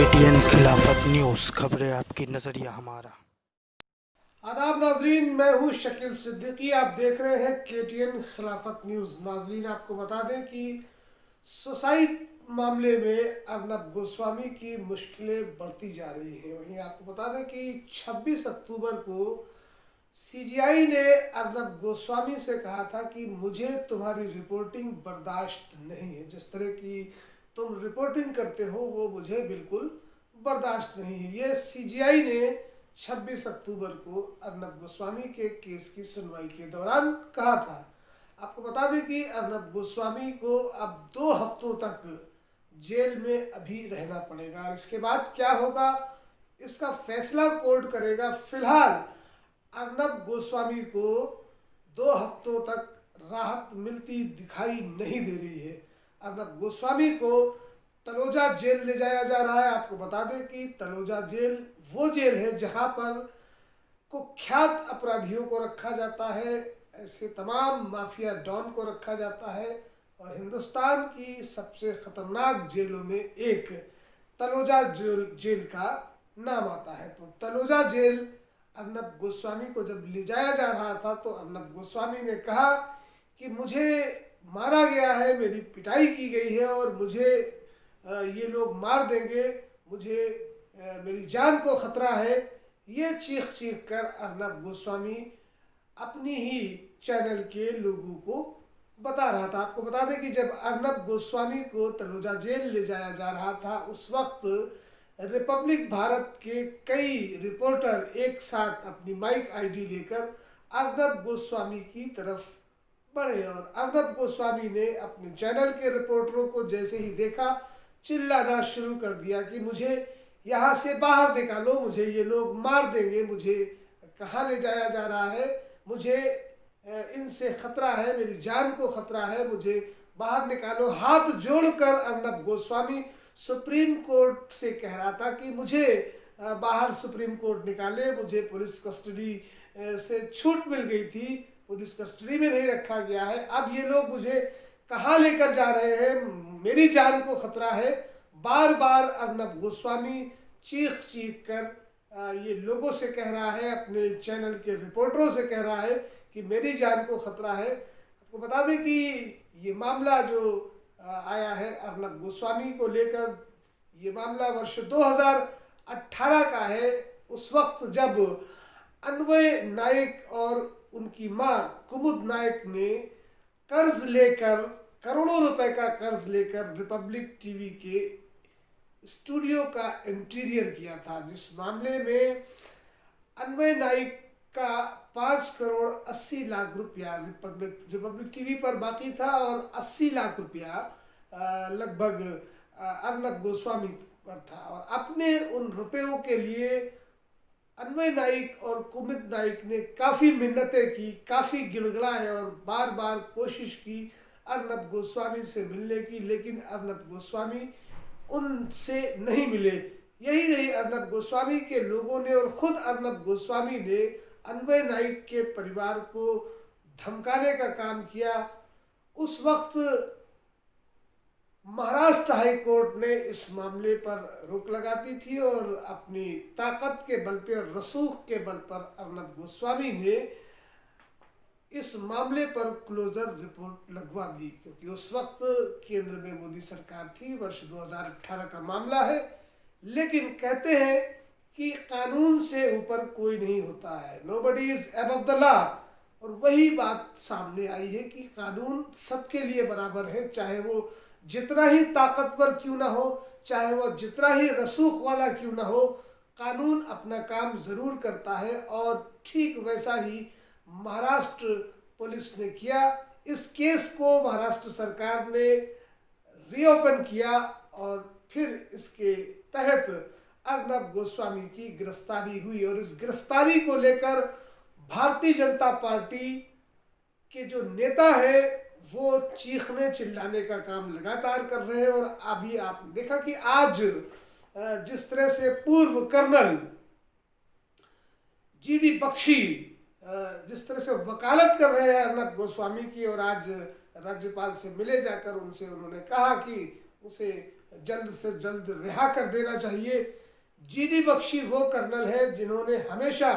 KTN खिलाफत news, खबरें आपकी, नजरिया हमारा। आदाब नाजरीन, मैं हूं शकील सिद्दीकी। आप देख रहे हैं KTN खिलाफत न्यूज़। नाजरीन, आपको बता दें कि सुसाइड मामले में अर्नब गोस्वामी की मुश्किलें बढ़ती जा रही हैं। वहीं आपको बता दें कि 26 अक्टूबर को CGI ने अर्नब गोस्वामी से कहा था कि मुझे तुम्हारी रिपोर्टिंग बर्दाश्त नहीं है। जिस तरह की तुम रिपोर्टिंग करते हो वो मुझे बिल्कुल बर्दाश्त नहीं है। ये CGI ने 26 अक्टूबर को अर्नब गोस्वामी के केस की सुनवाई के दौरान कहा था। आपको बता दें कि अर्नब गोस्वामी को अब 2 हफ्तों तक जेल में अभी रहना पड़ेगा और इसके बाद क्या होगा इसका फैसला कोर्ट करेगा। फिलहाल अर्नब गोस्वामी को 2 हफ्तों तक राहत मिलती दिखाई नहीं दे रही है। अर्नब गोस्वामी को तलोजा जेल ले जाया जा रहा है। आपको बता दें कि तलोजा जेल वो जेल है जहां पर कुख्यात अपराधियों को रखा जाता है, ऐसे तमाम माफिया डॉन को रखा जाता है और हिंदुस्तान की सबसे खतरनाक जेलों में एक तलोजा जेल का नाम आता है। तो तलोजा जेल अर्नब गोस्वामी को जब ले जाया जा रहा था तो अर्नब गोस्वामी ने कहा कि मुझे मारा गया है, मेरी पिटाई की गई है और मुझे ये लोग मार देंगे, मुझे मेरी जान को खतरा है। ये चीख चीख कर अर्नब गोस्वामी अपनी ही चैनल के लोगों को बता रहा था। आपको बता दें कि जब अर्नब गोस्वामी को तलोजा जेल ले जाया जा रहा था उस वक्त रिपब्लिक भारत के कई रिपोर्टर एक साथ अपनी माइक आईडी लेकर अर्नब गोस्वामी की तरफ बढ़े और अर्नब गोस्वामी ने अपने चैनल के रिपोर्टरों को जैसे ही देखा चिल्लाना शुरू कर दिया कि मुझे यहाँ से बाहर निकालो, मुझे ये लोग मार देंगे, मुझे कहाँ ले जाया जा रहा है, मुझे इनसे खतरा है, मेरी जान को खतरा है, मुझे बाहर निकालो। हाथ जोड़कर अर्नब गोस्वामी सुप्रीम कोर्ट से कह रहा था कि मुझे बाहर सुप्रीम कोर्ट निकाले, मुझे पुलिस कस्टडी से छूट मिल गई थी, पुलिस कस्टडी में नहीं रखा गया है, अब ये लोग मुझे कहाँ लेकर जा रहे हैं, मेरी जान को खतरा है। बार बार अर्नब गोस्वामी चीख चीख कर ये लोगों से कह रहा है, अपने चैनल के रिपोर्टरों से कह रहा है कि मेरी जान को खतरा है। आपको बता दें कि ये मामला जो आया है अर्नब गोस्वामी को लेकर, ये मामला वर्ष 2018 का है। उस वक्त जब अन्वय नायक और उनकी मां कुमुद नायक ने कर्ज लेकर, करोड़ों रुपए का कर्ज लेकर रिपब्लिक टीवी के स्टूडियो का इंटीरियर किया था, जिस मामले में अन्वय नायक का 5 करोड़ 80 लाख रुपया रिपब्लिक टीवी पर बाकी था और 80 लाख रुपया लगभग अर्नब गोस्वामी पर था। और अपने उन रुपयों के लिए अन्वय नाइक और कुमुद नाइक ने काफ़ी मिन्नतें की, काफ़ी गिड़गिड़ाए और बार बार कोशिश की अर्नब गोस्वामी से मिलने की, लेकिन अर्नब गोस्वामी उनसे नहीं मिले। यही नहीं, अर्नब गोस्वामी के लोगों ने और ख़ुद अर्नब गोस्वामी ने अन्वय नाइक के परिवार को धमकाने का काम किया। उस वक्त महाराष्ट्र हाई कोर्ट ने इस मामले पर रोक लगा दी थी और अपनी ताकत के बल पे और रसूख के बल पर अर्नब गोस्वामी ने इस मामले पर क्लोजर रिपोर्ट लगवा दी, क्योंकि उस वक्त केंद्र में मोदी सरकार थी, वर्ष 2018 का मामला है। लेकिन कहते हैं कि कानून से ऊपर कोई नहीं होता है, nobody is above the law. और वही बात सामने आई है कि कानून सबके लिए बराबर है, चाहे वो जितना ही ताकतवर क्यों ना हो, चाहे वो जितना ही रसूख वाला क्यों ना हो, कानून अपना काम ज़रूर करता है। और ठीक वैसा ही महाराष्ट्र पुलिस ने किया। इस केस को महाराष्ट्र सरकार ने रीओपन किया और फिर इसके तहत अर्नब गोस्वामी की गिरफ्तारी हुई और इस गिरफ्तारी को लेकर भारतीय जनता पार्टी के जो नेता है वो चीखने चिल्लाने का काम लगातार कर रहे हैं। और अभी आपने देखा कि आज जिस तरह से पूर्व कर्नल GD बख्शी जिस तरह से वकालत कर रहे हैं अर्नब गोस्वामी की, और आज राज्यपाल से मिले जाकर उनसे उन्होंने कहा कि उसे जल्द से जल्द रिहा कर देना चाहिए। जीडी बख्शी वो कर्नल है जिन्होंने हमेशा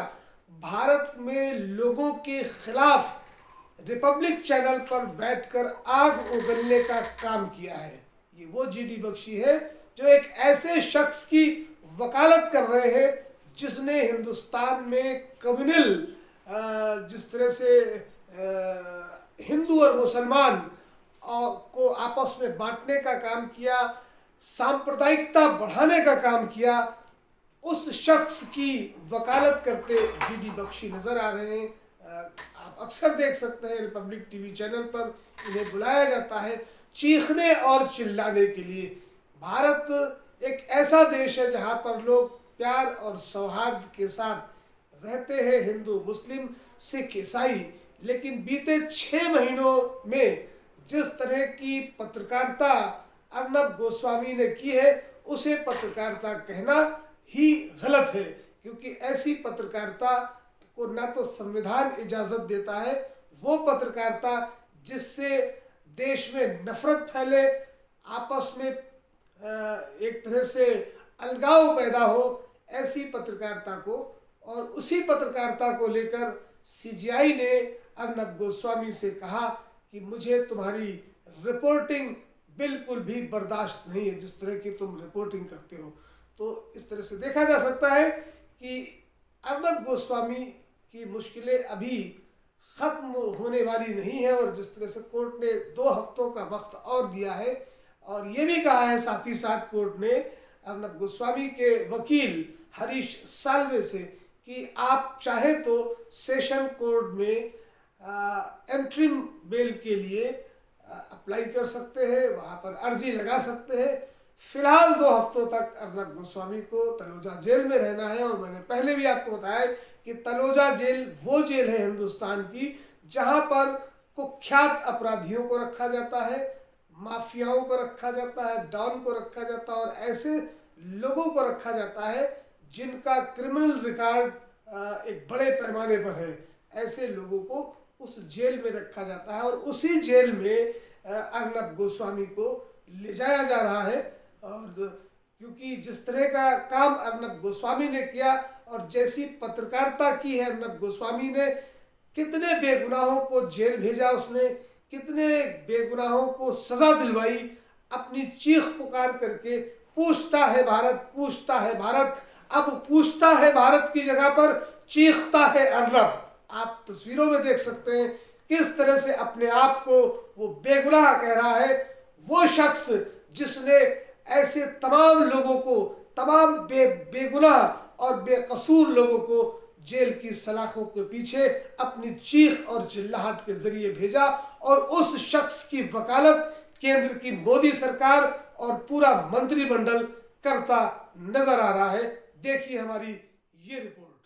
भारत में लोगों के खिलाफ रिपब्लिक चैनल पर बैठकर आग उगलने का काम किया है। ये वो जीडी बख्शी है जो एक ऐसे शख्स की वकालत कर रहे हैं जिसने हिंदुस्तान में कम्युनल जिस तरह से हिंदू और मुसलमान को आपस में बांटने का काम किया, सांप्रदायिकता बढ़ाने का काम किया, उस शख्स की वकालत करते जीडी बख्शी नजर आ रहे हैं। आप अक्सर देख सकते हैं रिपब्लिक टीवी चैनल पर इन्हें बुलाया जाता है चीखने और चिल्लाने के लिए। भारत एक ऐसा देश है जहां पर लोग प्यार और सौहार्द के साथ रहते हैं, हिंदू मुस्लिम सिख ईसाई। लेकिन बीते 6 महीनों में जिस तरह की पत्रकारिता अर्नब गोस्वामी ने की है उसे पत्रकारिता कहना ही गलत है, क्योंकि ऐसी पत्रकारिता को ना तो संविधान इजाज़त देता है, वो पत्रकारिता जिससे देश में नफरत फैले, आपस में एक तरह से अलगाव पैदा हो, ऐसी पत्रकारिता को, और उसी पत्रकारिता को लेकर सीजीआई ने अर्नब गोस्वामी से कहा कि मुझे तुम्हारी रिपोर्टिंग बिल्कुल भी बर्दाश्त नहीं है, जिस तरह की तुम रिपोर्टिंग करते हो। तो इस तरह से देखा जा सकता है कि अर्नब गोस्वामी की मुश्किलें अभी ख़त्म होने वाली नहीं है, और जिस तरह से कोर्ट ने 2 हफ्तों का वक्त और दिया है, और ये भी कहा है साथ ही साथ कोर्ट ने अर्नब गोस्वामी के वकील हरीश साल्वे से कि आप चाहे तो सेशन कोर्ट में एंट्रीम बेल के लिए अप्लाई कर सकते हैं, वहाँ पर अर्जी लगा सकते हैं। फिलहाल 2 हफ्तों तक अर्नब गोस्वामी को तलोजा जेल में रहना है, और मैंने पहले भी आपको बताया कि तलोजा जेल वो जेल है हिंदुस्तान की जहाँ पर कुख्यात अपराधियों को रखा जाता है, माफियाओं को रखा जाता है, डॉन को रखा जाता है, और ऐसे लोगों को रखा जाता है जिनका क्रिमिनल रिकॉर्ड एक बड़े पैमाने पर है। ऐसे लोगों को उस जेल में रखा जाता है, और उसी जेल में अर्नब गोस्वामी को ले जाया जा रहा है। और क्योंकि जिस तरह का काम अर्नब गोस्वामी ने किया और जैसी पत्रकारिता की है अर्नब गोस्वामी ने, कितने बेगुनाहों को जेल भेजा उसने, कितने बेगुनाहों को सजा दिलवाई, अपनी चीख पुकार करके पूछता है भारत, पूछता है भारत। अब पूछता है भारत की जगह पर चीखता है अर्नब। आप तस्वीरों में देख सकते हैं किस तरह से अपने आप को वो बेगुनाह कह रहा है, वो शख्स जिसने ऐसे तमाम लोगों को, तमाम बेगुनाह और बेकसूर लोगों को जेल की सलाखों के पीछे अपनी चीख और चिल्लाहट के जरिए भेजा, और उस शख्स की वकालत केंद्र की मोदी सरकार और पूरा मंत्रिमंडल करता नजर आ रहा है। देखिए हमारी ये रिपोर्ट।